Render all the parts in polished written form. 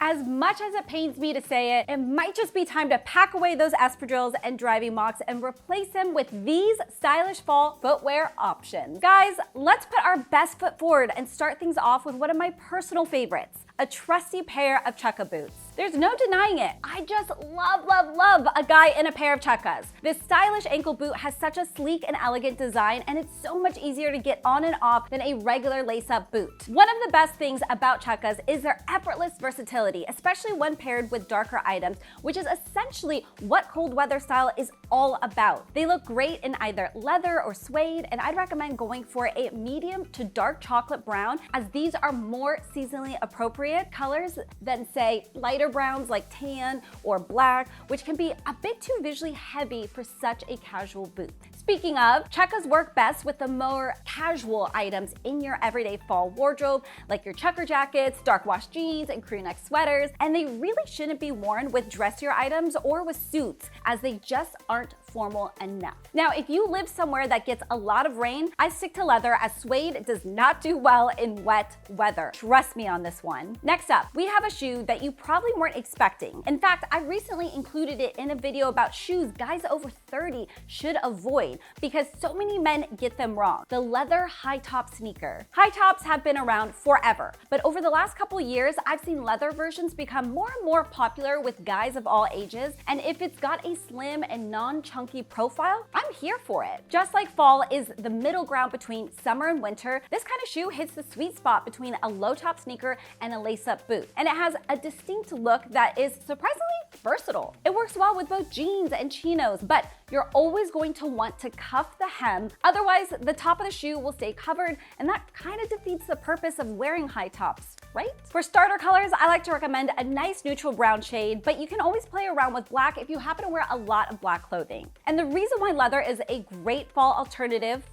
As much as it pains me to say it, it might just be time to pack away those espadrilles and driving mocks and replace them with these stylish fall footwear options. Guys, let's put our best foot forward and start things off with one of my personal favorites, a trusty pair of chukka boots. There's no denying it. I just love a guy in a pair of chukkas. This stylish ankle boot has such a sleek and elegant design, and it's so much easier to get on and off than a regular lace-up boot. One of the best things about chukkas is their effortless versatility, especially when paired with darker items, which is essentially what cold weather style is all about. They look great in either leather or suede, and I'd recommend going for a medium to dark chocolate brown, as these are more seasonally appropriate colors than, say, lighter browns like tan or black, which can be a bit too visually heavy for such a casual boot. Speaking of, chukkas work best with the more casual items in your everyday fall wardrobe, like your chucker jackets, dark wash jeans, and crew neck sweaters, and they really shouldn't be worn with dressier items or with suits, as they just aren't formal enough. Now, if you live somewhere that gets a lot of rain, I stick to leather, as suede does not do well in wet weather. Trust me on this one. Next up, we have a shoe that you probably weren't expecting. In fact, I recently included it in a video about shoes guys over 30 should avoid because so many men get them wrong. The leather high top sneaker. High tops have been around forever, but over the last couple years, I've seen leather versions become more and more popular with guys of all ages, and if it's got a slim and non-chunky profile, I'm here for it. Just like fall is the middle ground between summer and winter, this kind of shoe hits the sweet spot between a low top sneaker and a lace-up boot, and it has a distinct look that is surprisingly versatile. It works well with both jeans and chinos, but you're always going to want to cuff the hem, otherwise the top of the shoe will stay covered, and that kind of defeats the purpose of wearing high tops, right? For starter colors, I like to recommend a nice neutral brown shade, but you can always play around with black if you happen to wear a lot of black clothing. And the reason why leather is a great fall alternative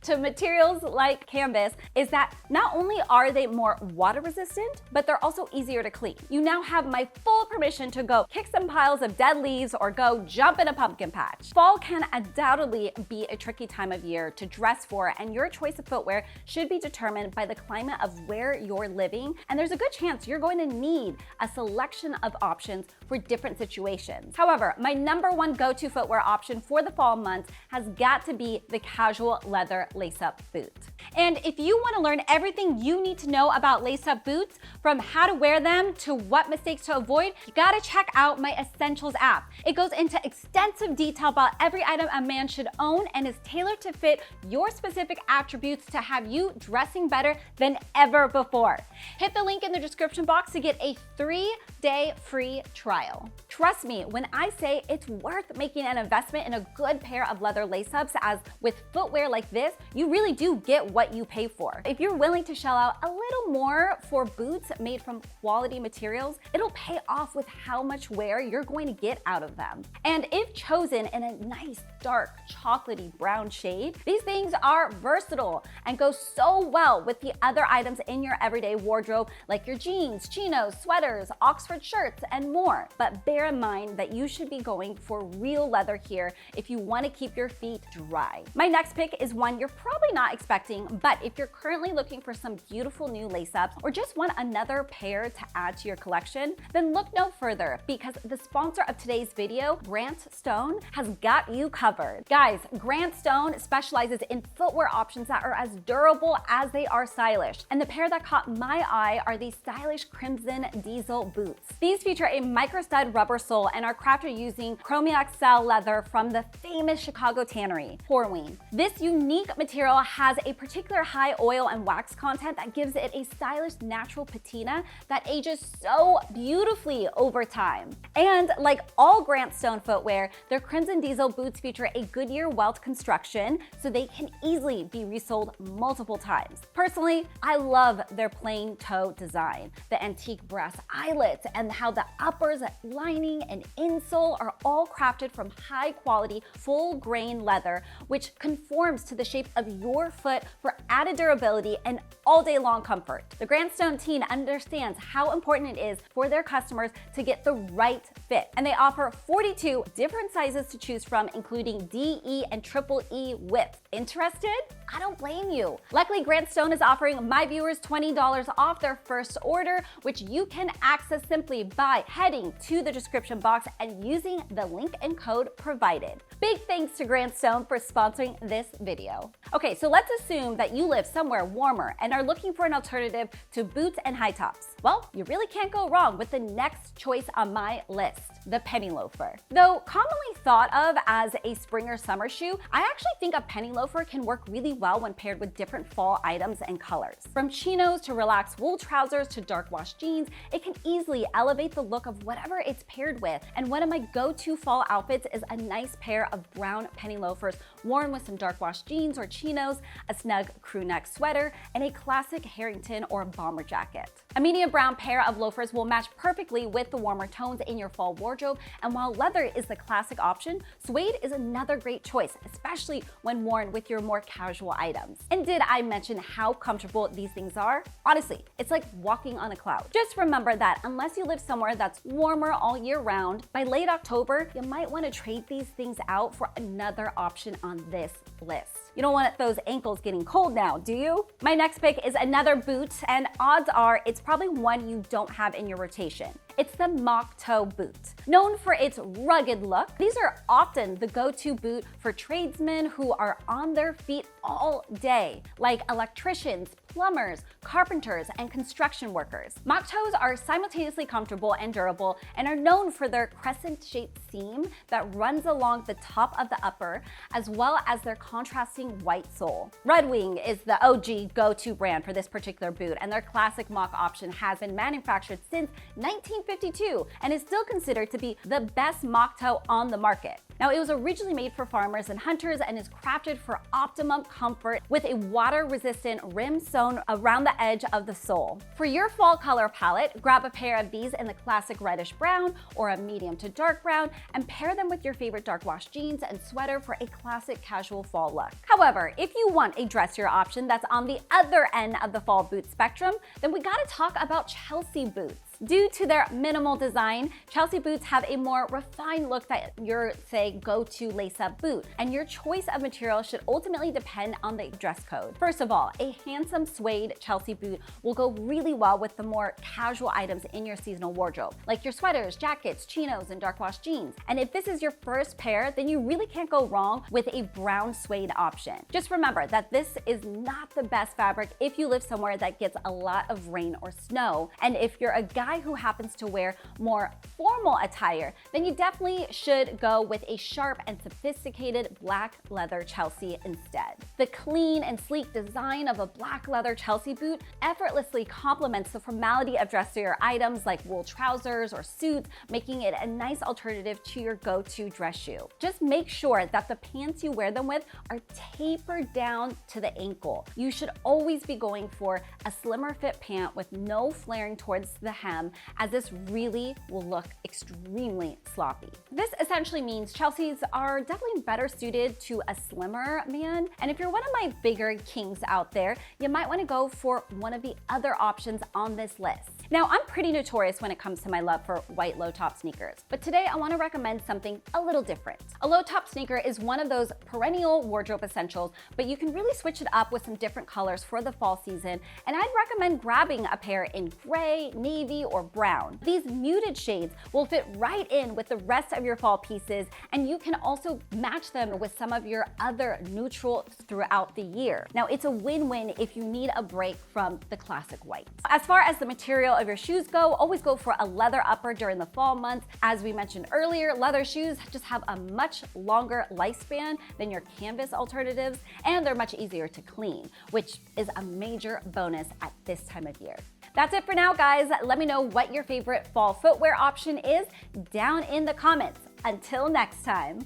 to materials like canvas is that not only are they more water resistant, but they're also easier to clean. You now have my full permission to go kick some piles of dead leaves or go jump in a pumpkin patch. Fall can undoubtedly be a tricky time of year to dress for, and your choice of footwear should be determined by the climate of where you're living, and there's a good chance you're going to need a selection of options for different situations. However, my number one go-to footwear option for the fall months has got to be the casual leather lace-up boot. And if you want to learn everything you need to know about lace-up boots, from how to wear them to what mistakes to avoid, you gotta check out my Essentials app. It goes into extensive detail about every item a man should own and is tailored to fit your specific attributes to have you dressing better than ever before. Hit the link in the description box to get a 3-day free trial. Trust me when I say it's worth making an investment in a good pair of leather lace-ups, as with footwear like this, you really do get what you pay for. If you're willing to shell out a little more for boots made from quality materials, it'll pay off with how much wear you're going to get out of them. And if chosen in a nice dark chocolatey brown shade, these things are versatile and go so well with the other items in your everyday wardrobe, like your jeans, chinos, sweaters, Oxford shirts, and more. But bear in mind that you should be going for real leather here if you want to keep your feet dry. My next pick is one you're probably not expecting, but if you're currently looking for some beautiful new lace-ups or just want another pair to add to your collection, then look no further, because the sponsor of today's video, Grant Stone, has got you covered. Guys, Grant Stone specializes in footwear options that are as durable as they are stylish, and the pair that caught my eye are these stylish crimson diesel boots. These feature a micro stud rubber sole and are crafted using chromium cell leather from the famous Chicago tannery, Horween. This unique material has a particular high oil and wax content that gives it a stylish natural patina that ages so beautifully over time. And like all Grant Stone footwear, their crimson diesel boots feature a Goodyear welt construction, so they can easily be resold multiple times. Personally, I love their plain toe design, the antique brass eyelets, and how the uppers, lining, and insole are all crafted from high quality, full grain leather, which conforms to the shape of your foot for added durability and all day long comfort. The Grant Stone team understands how important it is for their customers to get the right fit, and they offer 42 different sizes to choose from, including D, E, and triple E width, Interested? I don't blame you. Luckily, Grant Stone is offering my viewers $20 off their first order, which you can access simply by heading to the description box and using the link and code provided. Big thanks to Grant Stone for sponsoring this video. Okay, so let's assume that you live somewhere warmer and are looking for an alternative to boots and high tops. Well, you really can't go wrong with the next choice on my list, the penny loafer. Though commonly thought of as a spring or summer shoe, I actually think a penny loafer can work really well when paired with different fall items and colors. From chinos to relaxed wool trousers to dark wash jeans, it can easily elevate the look of whatever it's paired with. And one of my go-to fall outfits is a nice pair of brown penny loafers worn with some dark wash jeans or chinos, a snug crew neck sweater, and a classic Harrington or bomber jacket. A medium brown pair of loafers will match perfectly with the warmer tones in your fall wardrobe, and while leather is the classic option, suede is another great choice, especially when worn with your more casual items. And did I mention how comfortable these things are? Honestly, it's like walking on a cloud. Just remember that unless you live somewhere that's warmer all year round, by late October, you might want to trade these things out for another option on this list. You don't want those ankles getting cold now, do you? My next pick is another boot, and odds are it's probably one you don't have in your rotation. It's the mock toe boot. Known for its rugged look, these are often the go-to boot for tradesmen who are on their feet all day, like electricians, plumbers, carpenters, and construction workers. Mock toes are simultaneously comfortable and durable and are known for their crescent-shaped seam that runs along the top of the upper, as well as their contrasting white sole. Red Wing is the OG go-to brand for this particular boot, and their classic mock option has been manufactured since 1952 and is still considered to be the best mock toe on the market. Now, it was originally made for farmers and hunters and is crafted for optimum comfort with a water-resistant rim sewn around the edge of the sole. For your fall color palette, grab a pair of these in the classic reddish brown or a medium to dark brown and pair them with your favorite dark wash jeans and sweater for a classic casual fall look. However, if you want a dressier option that's on the other end of the fall boot spectrum, then we gotta talk about Chelsea boots. Due to their minimal design, Chelsea boots have a more refined look that your, say, go-to lace-up boot, and your choice of material should ultimately depend on the dress code. First of all, a handsome suede Chelsea boot will go really well with the more casual items in your seasonal wardrobe, like your sweaters, jackets, chinos, and dark wash jeans. And if this is your first pair, then you really can't go wrong with a brown suede option. Just remember that this is not the best fabric if you live somewhere that gets a lot of rain or snow, and if you're a guy who happens to wear more formal attire, then you definitely should go with a sharp and sophisticated black leather Chelsea instead. The clean and sleek design of a black leather Chelsea boot effortlessly complements the formality of dressier items like wool trousers or suits, making it a nice alternative to your go-to dress shoe. Just make sure that the pants you wear them with are tapered down to the ankle. You should always be going for a slimmer fit pant with no flaring towards the hem, as this really will look extremely sloppy. This essentially means Chelseas are definitely better suited to a slimmer man, and if you're one of my bigger kings out there, you might want to go for one of the other options on this list. Now, I'm pretty notorious when it comes to my love for white low-top sneakers, but today I want to recommend something a little different. A low-top sneaker is one of those perennial wardrobe essentials, but you can really switch it up with some different colors for the fall season, and I'd recommend grabbing a pair in gray, navy, or brown. These muted shades will fit right in with the rest of your fall pieces, and you can also match them with some of your other neutrals throughout the year. Now, it's a win-win if you need a break from the classic white. As far as the material of your shoes go, always go for a leather upper during the fall months. As we mentioned earlier, leather shoes just have a much longer lifespan than your canvas alternatives, and they're much easier to clean, which is a major bonus at this time of year. That's it for now, guys. Let me know what your favorite fall footwear option is down in the comments. Until next time.